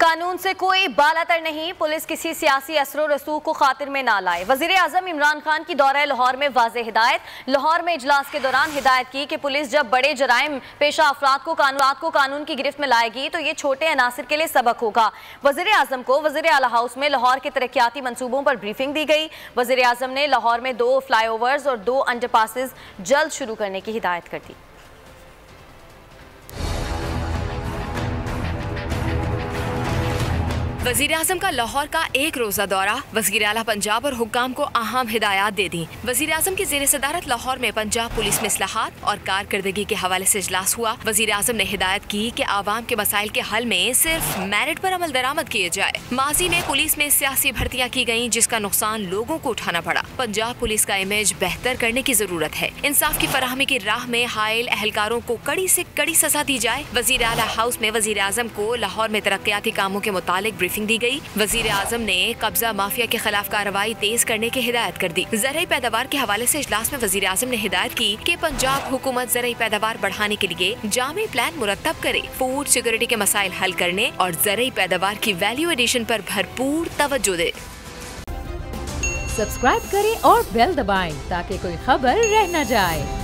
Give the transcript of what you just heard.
कानून से कोई बालातर नहीं, पुलिस किसी सियासी असर रसूख को खातिर में ना लाए। वजीर आजम इमरान खान की दौरा लाहौर में वाज़ेह हिदायत। लाहौर में इजलास के दौरान हिदायत की कि पुलिस जब बड़े जराइम पेशा अफराद को कानून की गिरफ्त में लाएगी तो ये छोटे अनासिर के लिए सबक होगा। वजीर आजम को वजीर आला हाउस में लाहौर के तरक्याती मंसूबों पर ब्रीफिंग दी गई। वजीर आजम ने लाहौर में 2 फ्लाईओवर्स और 2 अंडरपासेस जल्द शुरू करने की हिदायत कर दी। वजीर आजम का लाहौर का एक रोजा दौरा, वजीर आला पंजाब और हुक्काम को अहम हिदायत दे दी। वजीर आजम की जेर सदारत लाहौर में पंजाब पुलिस में इस्लाहात और कारकर्दगी के हवाले से इजलास हुआ। वजीर आजम ने हिदायत की कि आवाम के मसाइल के हल में सिर्फ मेरिट पर अमल दरामद किए जाए। माजी में पुलिस में सियासी भर्तियाँ की गयी जिसका नुकसान लोगों को उठाना पड़ा। पंजाब पुलिस का इमेज बेहतर करने की जरूरत है। इंसाफ की फराहमी की राह में हायल अहलकारों को कड़ी से कड़ी सजा दी जाए। वजीर आला हाउस में वजीर आजम को लाहौर में तरक्याती कामों के मुतालिक ब्रीफिंग दी गई। वजीर आजम ने कब्जा माफिया के खिलाफ कार्रवाई तेज करने की हिदायत कर दी। ज़राई पैदावार के हवाले से इजलास में वजीर आजम ने हिदायत की कि पंजाब हुकूमत ज़राई पैदावार बढ़ाने के लिए जामी प्लान मुरत्तब करे, फूड सिक्योरिटी के मसाइल हल करने और ज़राई पैदावार की वैल्यू एडिशन पर भरपूर तवज्जो दे। सब्सक्राइब करें और बेल दबाएं ताकि कोई खबर रह न जाए।